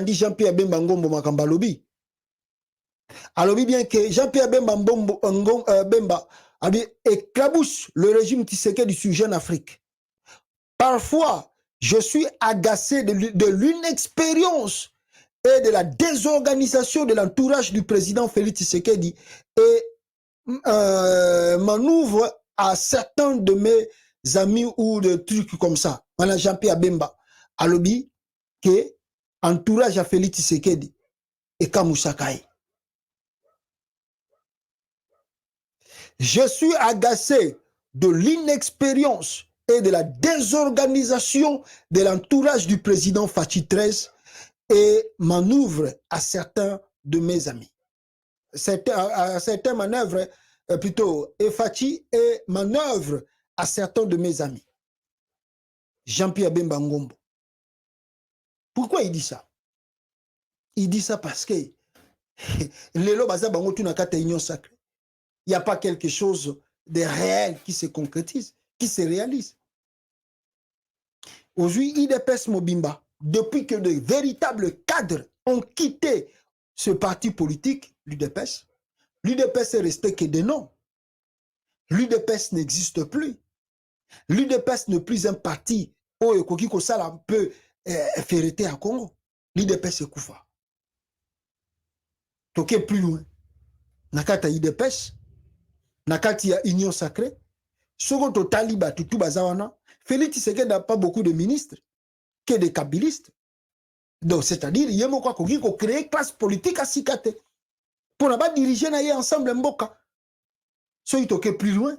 dit Jean-Pierre Bemba Ngombo Makamba Lobi. Alobi bien que Jean-Pierre Bemba Bemba a dit éclabousse le régime Tshisekedi du sujet en Afrique. Parfois, je suis agacé de l'inexpérience et de la désorganisation de l'entourage du président Félix Tshisekedi et m'en ouvre à certains de mes amis ou de trucs comme ça. Voilà Jean-Pierre Bemba alobi que entourage à Félix Tshisekedi et Kamoussakaï. Je suis agacé de l'inexpérience et de la désorganisation de l'entourage du président Fachi 13 et m'en ouvre à certains de mes amis. Certaines manœuvres, plutôt, et Fachi et manœuvre à certains de mes amis. Jean-Pierre Bemba Ngombo. Pourquoi il dit ça? Il dit ça parce que Lelo Baza Bango Tunakata Union Sacrée. Il n'y a pas quelque chose de réel qui se concrétise, qui se réalise. Aujourd'hui, IDPS Mobimba, depuis que de véritables cadres ont quitté ce parti politique, l'UDPS est resté que des noms. L'UDPS n'existe plus. L'UDPS n'est plus un parti où un peu ferreté à Congo. L'UDPS est Koufa. Toké plus loin. Nakata IDPS, Nakati a Union Sacrée, Sogoto Taliba, Tutu Bazawana, Félix Tshisekedi n'a pas beaucoup de ministres, que des kabylistes. Donc, c'est-à-dire, il y a quoi qu'on créer classe politique à Sikate. Pour ne pas diriger ensemble Mboka. Soit il plus loin,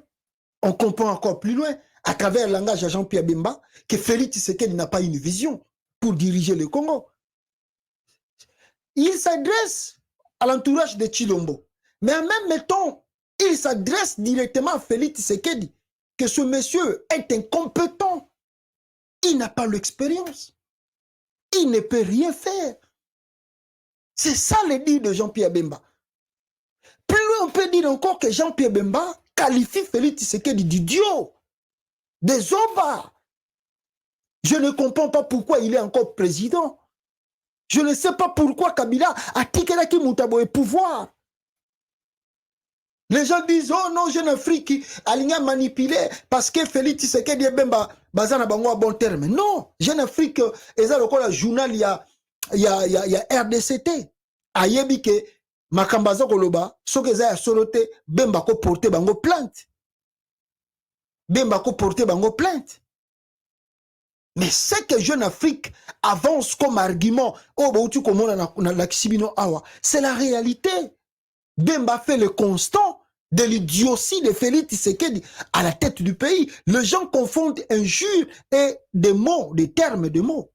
on comprend encore plus loin, à travers le langage de Jean-Pierre Bemba, que Félix Tshisekedi n'a pas une vision pour diriger le Congo. Il s'adresse à l'entourage de Chilombo. Mais en même temps, il s'adresse directement à Félix Tshisekedi, que ce monsieur est incompétent. Il n'a pas l'expérience. Il ne peut rien faire. C'est ça le dit de Jean-Pierre Bemba. Plus loin, on peut dire encore que Jean-Pierre Bemba qualifie Félix Tshisekedi d'idiot, des obards. Je ne comprends pas pourquoi il est encore président. Je ne sais pas pourquoi Kabila a Tikelaki Moutabo et pouvoir. Les gens disent, oh non, Jeune Afrique, Aligna manipulé parce que Félix Tshisekedi et Bemba Bazana Bango à bon terme. Non, Jeune Afrique, et ça, le journal, il y a RDCT. Ayebi ke Makambaza Koloba, so que ça a soroté, Bemba ko porté Bango plainte. Bemba ko porté Bango plainte. Mais c'est que Jeune Afrique avance comme argument, oh, bah, tu commandes la Kisibino Awa. C'est la réalité. Bemba fait le constant de l'idiotie de Félix Tshisekedi à la tête du pays. Les gens confondent injures et des mots, des termes de mots.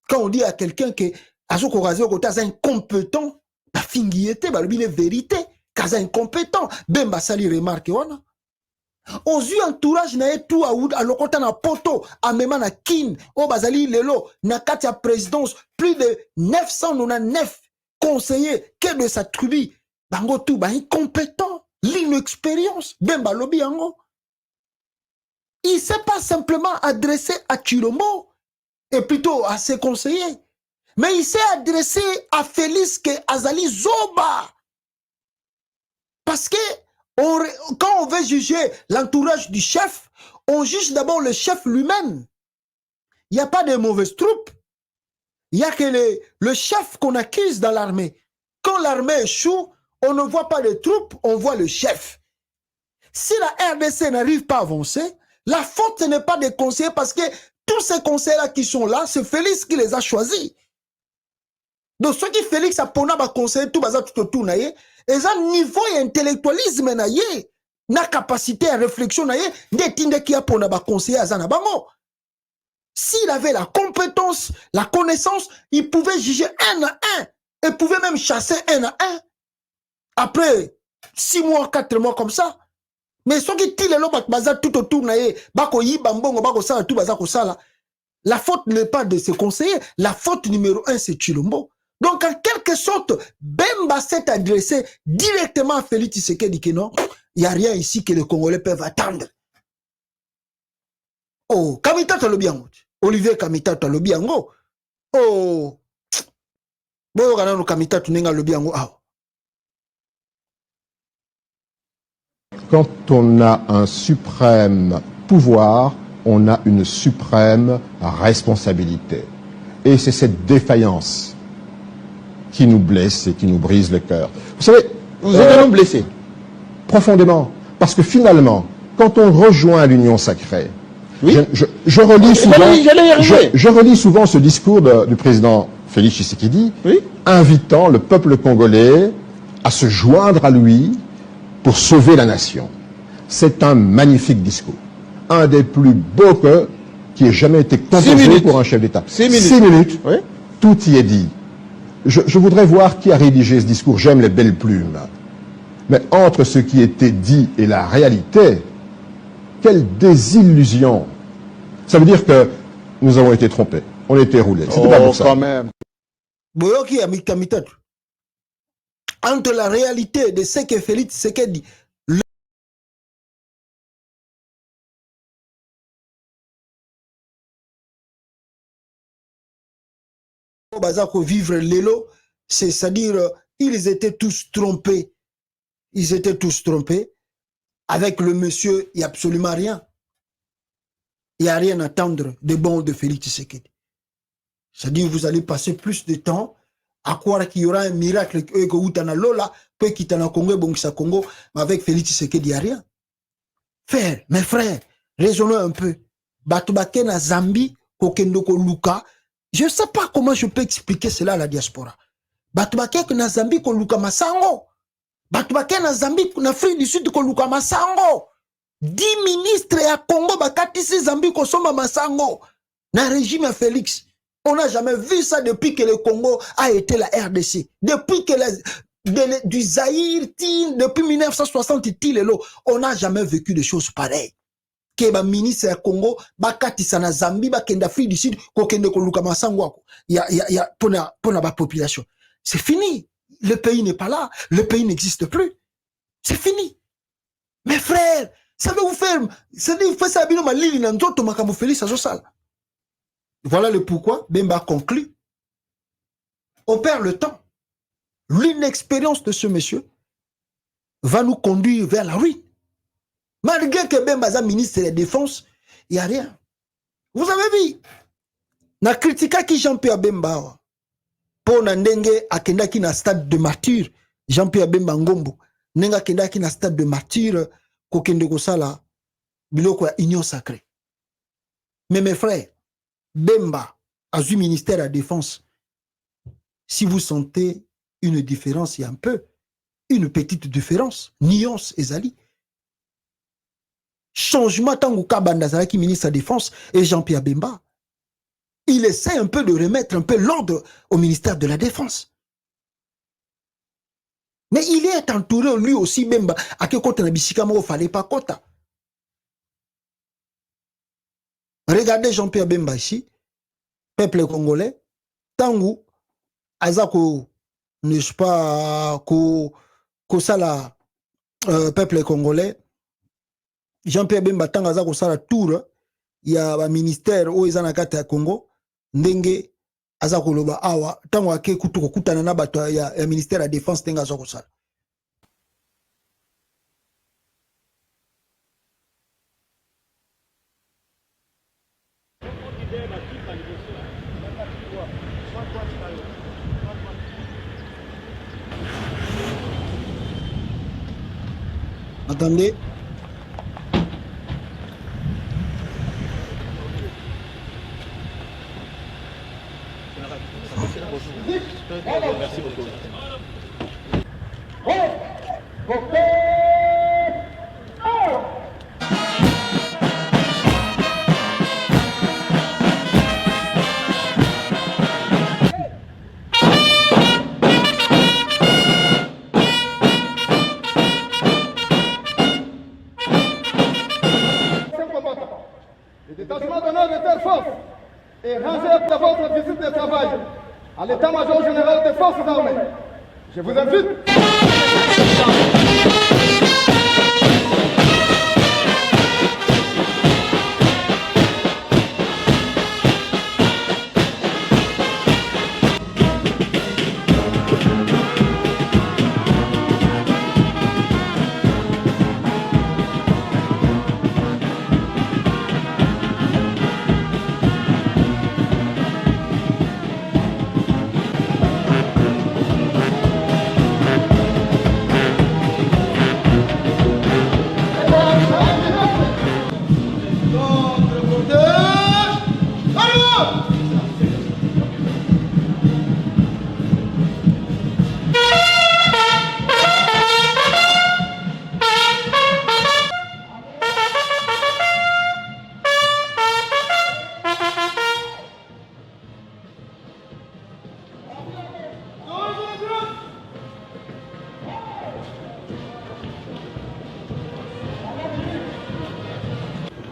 Quand on dit à quelqu'un que est incompétent, la fingiété, il est vérité, qu'il est incompétent. Bemba sali remarque, on aux yeux entourage na tout à l'okota na poto à même na kin au bazali lelo na katia présidence plus de 999 conseillers que de sa tribu bango tout ba incompétent l'inexpérience Bemba lobi yango il s'est pas simplement adressé à Chilombo et plutôt à ses conseillers mais il s'est adressé à Félix que Azali Zoba parce que quand on veut juger l'entourage du chef, on juge d'abord le chef lui-même. Il n'y a pas de mauvaises troupes. Il n'y a que le chef qu'on accuse dans l'armée. Quand l'armée échoue, on ne voit pas les troupes, on voit le chef. Si la RDC n'arrive pas à avancer, la faute n'est pas des conseillers parce que tous ces conseillers-là qui sont là, c'est Félix qui les a choisis. Donc, ceux qui Félix a pona ba conseiller tout bazar tout autour naie, et ça niveau et intellectualisme naie, na capacité à réflexion naie, n'etinde qui a pona ba conseiller azana bango. S'il avait la compétence, la connaissance, il pouvait juger un à un, et pouvait même chasser un à un. Après 6 mois, 4 mois comme ça. Mais ceux qui tirent le bazar tout autour naie, bako yi bambongo bako sala tout bazar ko sala. La faute n'est pas de ses conseillers, la faute numéro 1 c'est Chilombo. Donc, en quelque sorte, Bemba s'est adressé directement à Félix Tshisekedi que non, il n'y a rien ici que les Congolais peuvent attendre. Oh, Kamita Talobiango. Olivier Kamita Talobiango. Oh, Quand on a un suprême pouvoir, on a une suprême responsabilité. Et c'est cette défaillance qui nous blesse et qui nous brise le cœur. Vous savez, vous êtes un homme blessé. Profondément. Parce que finalement, quand on rejoint l'union sacrée, oui. je relis souvent ce discours du président Félix Tshisekedi, oui. invitant le peuple congolais à se joindre à lui pour sauver la nation. C'est un magnifique discours. Un des plus beaux qui ait jamais été composé pour un chef d'État. 6 minutes. 6 minutes. Oui. Tout y est dit. Je voudrais voir qui a rédigé ce discours. J'aime les belles plumes. Mais entre ce qui était dit et la réalité, quelle désillusion. Ça veut dire que nous avons été trompés. On a été roulés. C'était pas pour ça. Quand même. Entre la réalité de ce que Félix Tshisekedi vivre l'élo, c'est-à-dire ils étaient tous trompés. Ils étaient tous trompés. Avec le monsieur, il n'y a absolument rien. Il n'y a rien à attendre de bon de Félix Tshisekedi. C'est-à-dire vous allez passer plus de temps à croire qu'il y aura un miracle que Outana Lola peut quitter le Congo, Bongisa Congo, mais avec Félix Tshisekedi, il n'y a rien. Frère, mes frères, raisonnons un peu. Batubake na Zambie, Kokendoko Luka. Je ne sais pas comment je peux expliquer cela à la diaspora. Batubake na Zambie, Koluka Masango. Batubake na Zambie, na Afrique du Sud, Koluka Masango. 10 ministres à Congo, Bakatisi Zambie, Kosoma Masango. Na régime Félix. On n'a jamais vu ça depuis que le Congo a été la RDC. Depuis que du Zaïre, depuis 1960, on n'a jamais vécu de choses pareilles. Que ba ministre ya Congo, bakatisa na Zambie, bakenda Afrique du Sud, kokende koluka masango ya pona ba population. C'est fini. Le pays n'est pas là. Le pays n'existe plus. C'est fini. Mes frères, ça veut vous faire, ça veut vous faire ça bino malili na nzoto makambo Félix azosala. Voilà le pourquoi Bemba conclut. On perd le temps. L'inexpérience de ce monsieur va nous conduire vers la ruine. Malgré que Bemba est ministre de la Défense, il n'y a rien. Vous avez vu, na critika qui Jean-Pierre Bemba pour ndenge akendaki na stade de martyr, Jean-Pierre Bemba Ngombo, ndenge akendaki na stade de martyr kokende kosala biloko ya union sacrée. Mais mes frères, Bemba a eu ministère de la Défense. Si vous sentez une différence, il y a un peu, une petite différence, nuance ezali. Changement tango Kabanda qui ministre de la Défense et Jean-Pierre Bemba. Il essaie un peu de remettre un peu l'ordre au ministère de la Défense. Mais il est entouré lui aussi Bemba à quel côté na bisika mo fallait pas kota. Regardez Jean-Pierre Bemba ici, peuple congolais, tango azako n'est-ce pas ko sala peuple congolais. Jean-Pierre Bemba tanga za kosala tour ya ba ministère o ezana kata ya Congo ndenge aza koloba awa tango ake kutu kokutana na bato ya ministère de la Défense tenga za kosala. Attendez. Merci beaucoup. Le détachement d'honneur de Terre Force est rangé pour votre visite de travail à l'état-major général des forces armées. Je vous invite.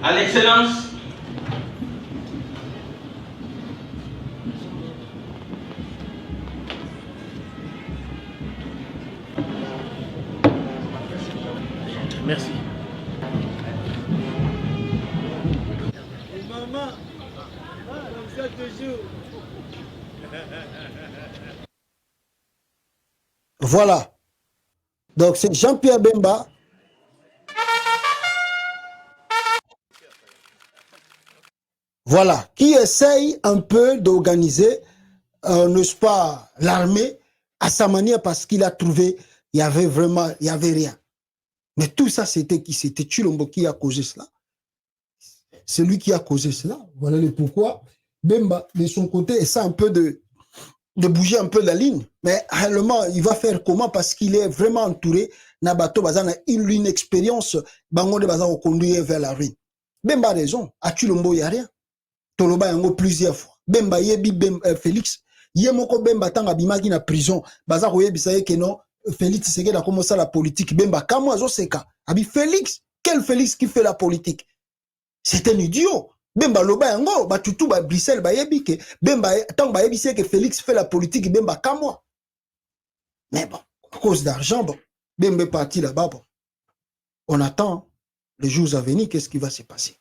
à l'excellence merci. Voilà. Donc c'est Jean-Pierre Bemba. Voilà. Qui essaye un peu d'organiser, n'est-ce pas, l'armée à sa manière parce qu'il a trouvé, il y avait rien. Mais tout ça, c'était qui? C'était Tshilombo qui a causé cela. C'est lui qui a causé cela. Voilà le pourquoi. Bemba, de son côté, essaie un peu de bouger un peu la ligne. Mais réellement, il va faire comment? Parce qu'il est vraiment entouré. Nabato Bazana, une expérience, Bango de Bazan conduire vers la ruine. Bemba a raison. À Tshilombo, il n'y a rien. Toloba yango plusieurs fois. Bemba yebi Félix. Yemoko Bemba tanga bimaki na prison. Baza koyebi sa que non. Félix Tshisekedi a commencé la politique. Bemba kamo azo seka. Abi Félix. Quel Félix qui fait la politique? C'est un idiot. Bemba loba yango. Ba tutu ba Bruxelles ba yebi ke. Bemba tant ba yebi que Félix fait la politique. Bemba kamo. Mais bon, à cause d'argent, bon. Bemba est parti là-bas. Bon. On attend les jours à venir. Qu'est-ce qui va se passer?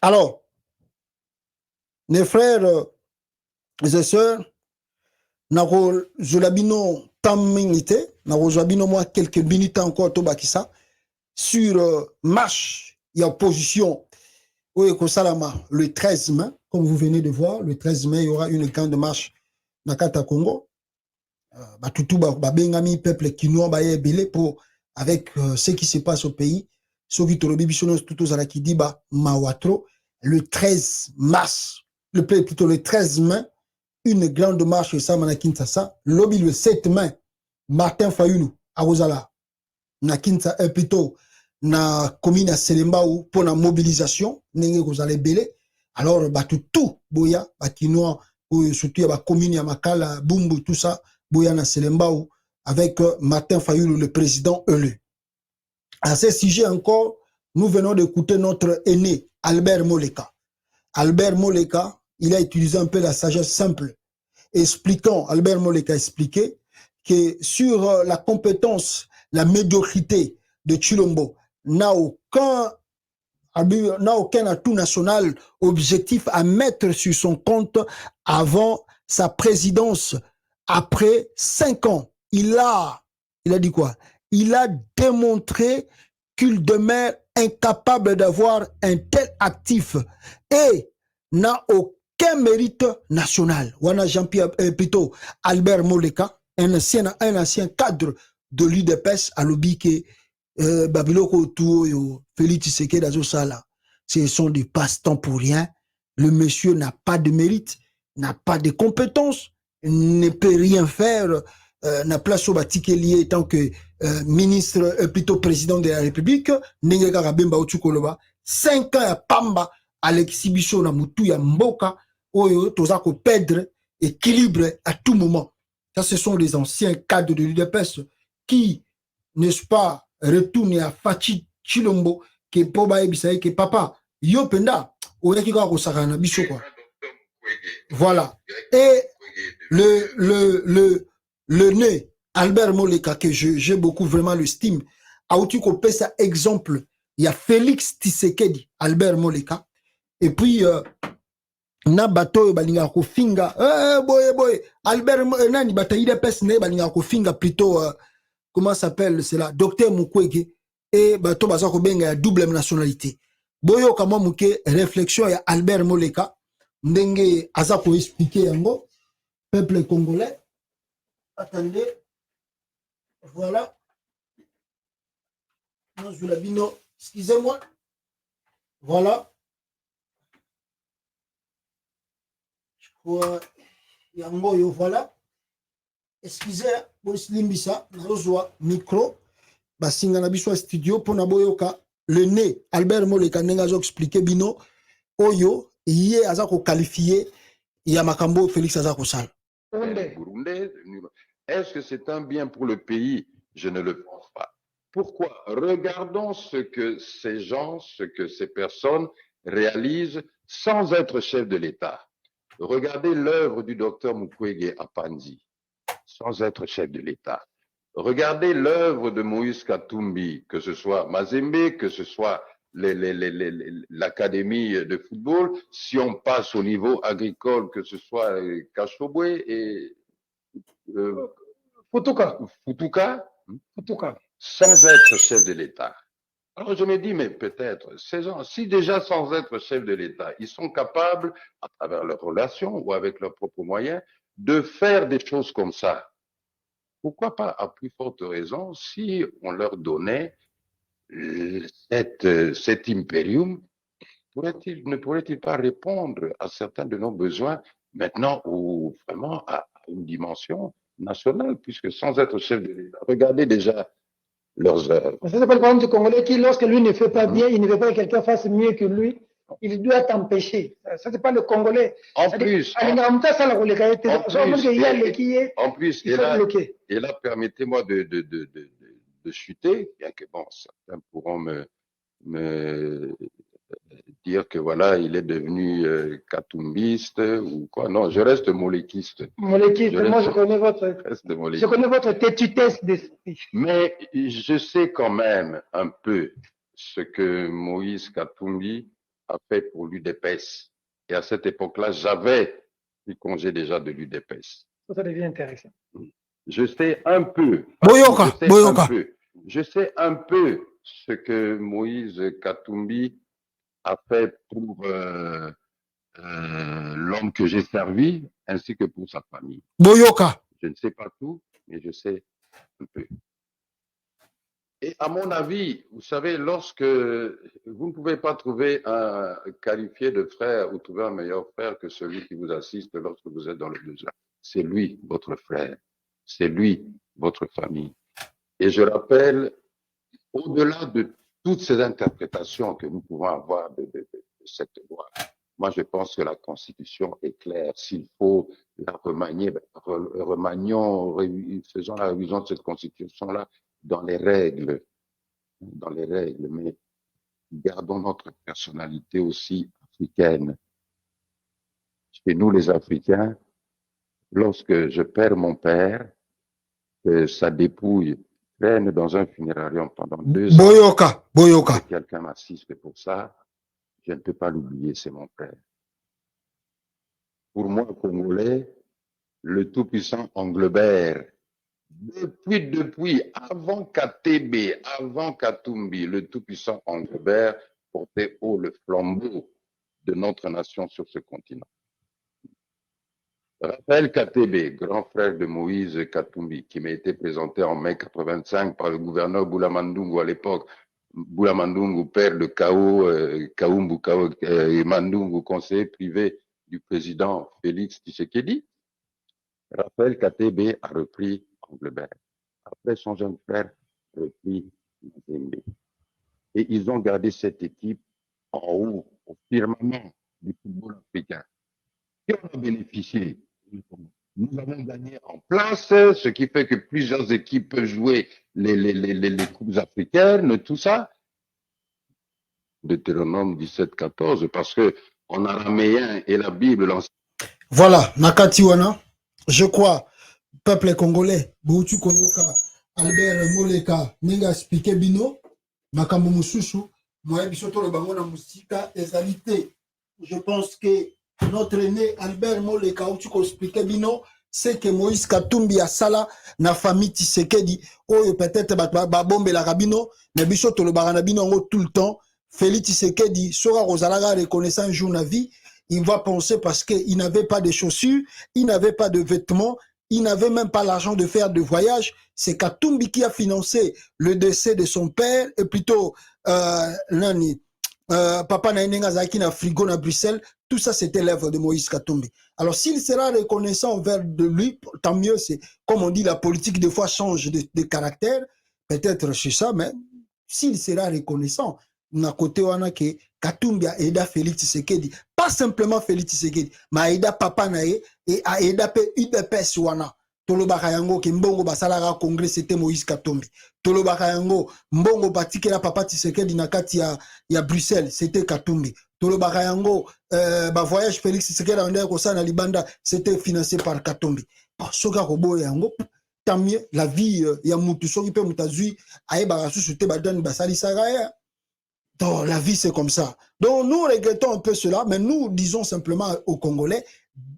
Alors, mes frères et sœurs, nako zolabino tamingite, nako zolabino moi quelques minutes encore tobakisa sur marche et opposition au Ekosalama le 13 mai, comme vous venez de voir, le 13 mai il y aura une grande marche Nakata Congo. Batutu ba bengami peuple kinois ba yebele pour avec ce qui se passe au pays, ceux qui tolobi bisono tout za ki diba mawatro le 13 mars. Plutôt le 13 mai, une grande marche à Kinshasa. Lobby le 7 mai, Martin Fayulu, à Rosala, na Kinshasa, plutôt na commune à Selembaou pour la mobilisation, n'enge Rosale Belé. Alors, tout, boya, bakinois, surtout la commune à Makala, Bumbu, tout ça, boya na Selembaou, avec Martin Fayulu, le président élu. À ce sujet encore, nous venons d'écouter notre aîné, Albert Moleka. Albert Moleka, il a utilisé un peu la sagesse simple, expliquant, Albert Moleka a expliqué que sur la compétence, la médiocrité de Tshilombo n'a aucun atout national objectif à mettre sur son compte avant sa présidence. Après 5 ans, il a dit quoi? Il a démontré qu'il demeure incapable d'avoir un tel actif et n'a aucun mérite national. Wana Jean-Pierre, plutôt Albert Moleka, un ancien cadre de l'UDPS, à l'obi que Babiloko Touo, Félix Tshisekedi Azosala, ce sont des passe-temps pour rien. Le monsieur n'a pas de mérite, n'a pas de compétences, ne peut rien faire. N'a place au batique lié tant que ministre, plutôt président de la République, Nengeka Bemba Otukoloba, 5 ans à Pamba, à l'exhibition na mutu ya mboka, oyo toza ko perdre équilibre à tout moment. Ça, ce sont les anciens cadres de l'UDPS qui, n'est-ce pas, retournent à Fachi Tshilombo, que Poba Ebisaï, que papa, yo penda, oya ki ko sakana biso quoi. Voilà. Et le nez, Albert Moleka, que j'ai beaucoup vraiment l'estime, a outil qu'on peut ça exemple, il y a Félix Tshisekedi, Albert Moleka, et puis, na bato balinga ko finga, boy, Albert, nani bataïde pes ne balinga ko finga plutôt, comment s'appelle, c'est là, Docteur Mukwege, et bato baza ko benga ya double nationalité. Boyo kama muke réflexion ya Albert Moleka, ndenge aza ko expliquer yango, peuple congolais. Attendez, voilà. Excusez-moi. Voilà. Je crois, yango, voilà. Excusez, Boris Limbisa, Rozwa, micro, Basinga Nabiswa studio, pour Naboyoka, le nez, Albert Moleka, Nengazo expliqué, Bino, Oyo, Yé Azako qualifié, Yamakambo, Félix Azako Sal. Est-ce que c'est un bien pour le pays? Je ne le pense pas. Pourquoi? Regardons ce que ces gens, ce que ces personnes réalisent sans être chef de l'État. Regardez l'œuvre du docteur Mukwege à Panzi, sans être chef de l'État. Regardez l'œuvre de Moïse Katumbi, que ce soit Mazembe, que ce soit l'académie de football, si on passe au niveau agricole, que ce soit Kashobwe et Futuka, sans être chef de l'État. Alors je me dis, mais peut-être, ces gens, si déjà sans être chef de l'État, ils sont capables, à travers leurs relations ou avec leurs propres moyens, de faire des choses comme ça, pourquoi pas, à plus forte raison, si on leur donnait cet impérium, ne pourrait-il pas répondre à certains de nos besoins maintenant ou vraiment à une dimension nationale, puisque sans être chef de l'État, regardez déjà leurs œuvres. Ça, c'est pas le problème du Congolais qui, lorsque lui ne fait pas bien, il ne veut pas que quelqu'un fasse mieux que lui, il doit t'empêcher. Ça, c'est pas le Congolais. En plus, et là, permettez-moi de chuter, bien que bon, certains pourront me dire que voilà, il est devenu katumbiste ou quoi. Non, je reste moléquiste. Moléquiste, moi je connais votre têtutesse d'esprit. Mais je sais quand même un peu ce que Moïse Katumbi a fait pour l'UDPS. Et à cette époque-là, j'avais pris congé déjà de l'UDPS. Ça devient intéressant. Je sais un peu. Je sais un peu ce que Moïse Katumbi a fait pour l'homme que j'ai servi, ainsi que pour sa famille. Boyoka. Je ne sais pas tout, mais je sais un peu. Et à mon avis, vous savez, lorsque vous ne pouvez pas trouver un qualifié de frère ou trouver un meilleur frère que celui qui vous assiste lorsque vous êtes dans le besoin, c'est lui, votre frère. C'est lui, votre famille. Et je rappelle, au-delà de toutes ces interprétations que nous pouvons avoir de cette loi, moi je pense que la Constitution est claire. S'il faut la remanier, remanions, faisons la révision de cette Constitution-là dans les règles, mais gardons notre personnalité aussi africaine. Chez nous les Africains, lorsque je perds mon père, sa dépouille traîne dans un funérarium pendant 2 ans. Boyoka. Quelqu'un m'assiste pour ça, je ne peux pas l'oublier, c'est mon frère. Pour moi, Congolais, le tout-puissant Anglebert, depuis, avant Katebe, avant Katumbi, le tout-puissant Anglebert portait haut le flambeau de notre nation sur ce continent. Raphaël Katebe, grand frère de Moïse Katumbi, qui m'a été présenté en mai 85 par le gouverneur Boulamandungu à l'époque. Boulamandungu, père de Kaumbu et Mandungu, conseiller privé du président Félix Tshisekedi. Raphaël Katebe a repris Anglebert. Après, son jeune frère a repris Mazembe. Et ils ont gardé cette équipe en haut, au firmament du football africain. Et on a bénéficié. Nous avons gagné en place, ce qui fait que plusieurs équipes peuvent jouer les coupes africaines, tout ça. Deutéronome 17-14, parce que en araméen et la Bible. Voilà, Nakatiwana, je crois, peuple congolais, Boutu Koyoka, Albert Moleka, Nenga Spike Bino, Makambo Mususu, Moye Bisoto le Bango na Musika, égalité. Je pense que notre aîné Albert Moleka, où tu expliquais Bino, c'est que Moïse Katumbi a sala na famille Tshisekedi, oh peut-être bombe la rabino, mais Bisoto le Baranabino tout le temps. Félix Tshisekedi sera Rosalaga reconnaissant un jour la vie, il va penser parce qu'il n'avait pas de chaussures, il n'avait pas de vêtements, il n'avait même pas l'argent de faire de voyage. C'est Katumbi qui a financé le décès de son père, et plutôt Papa Naïnenga Zaki na frigo na Bruxelles. Tout ça, c'était l'œuvre de Moïse Katumbi. Alors, s'il sera reconnaissant envers de lui, tant mieux. C'est comme on dit, la politique des fois change de caractère. Peut-être c'est ça, mais s'il sera reconnaissant, na côté wana ke Katumbi a aidé Félix Tshisekedi, pas simplement Félix Tshisekedi, mais a aidé Papa Naé et a aidé UDPS wana. tolobaka yango ke mbongo basalaka congrès c'était Moïse Katumbi, tolobaka yango mbongo batikela papa Tshisekedi na kati ya Bruxelles c'était Katumbi, tolobaka yango voyage Félix Tshisekedi andaya kosala na libanda c'était financé par Katumbi. Soka koboya yango tant mieux, la vie ya mutu soki pe mutazui ayeba susu te badani basali sagaya. Donc la vie c'est comme ça. Donc nous regrettons un peu cela, mais nous disons simplement aux Congolais,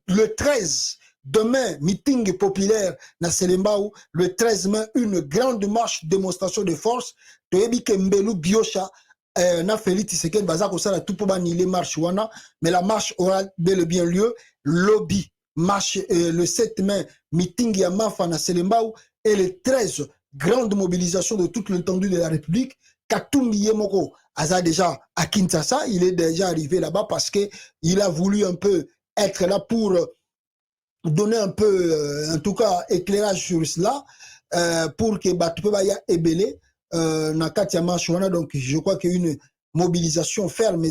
le 13 demain, meeting populaire na Selembao, le 13 mai, une grande marche, démonstration de force. Toyebi Kembelu Biosha, na Félix Tshisekedi Bazako Sala tout pour bannir les marches wana, mais la marche aura bel et bien lieu. Lobby marche le 7 mai, meeting Yamafa na Selembao, et le 13, grande mobilisation de toute l'étendue de la République. Katumbi Yemoko Aza déjà à Kinshasa, il est déjà arrivé là-bas parce que il a voulu un peu être là pour donner un peu, en tout cas, éclairage sur cela, pour que Batupebaya Ebele, Nakatia Machouana, donc je crois qu'il y a une mobilisation ferme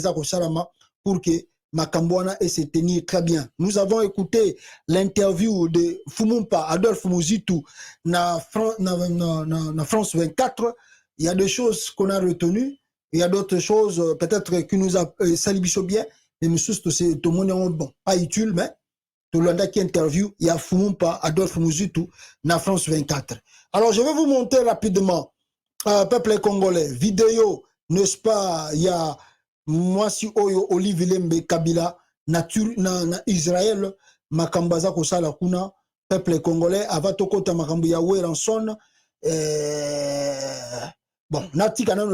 pour que Makambouana et se tenir très bien. Nous avons écouté l'interview de Fumumpa, Adolphe Mouzitou, na France 24. Il y a des choses qu'on a retenues, il y a d'autres choses peut-être qui nous a salibicho bien, et nous tous tout le monde bon, pas utile, mais tout le monde qui interview, il y a Fumumpa, Adolphe Mouzitou, na France 24. Alors je vais vous montrer rapidement, peuple congolais, vidéo, n'est-ce pas, il y a moi si Oyo, Olivier Lembe, Kabila, na Israël, Makambaza Kosala Kuna, peuple congolais, Avatokota Makambu Yahweh Ranson, bon, natika na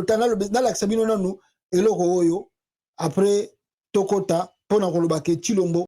l'accès bino nanu, eloko oyo, après Tokota, pona kolobake Chilombo,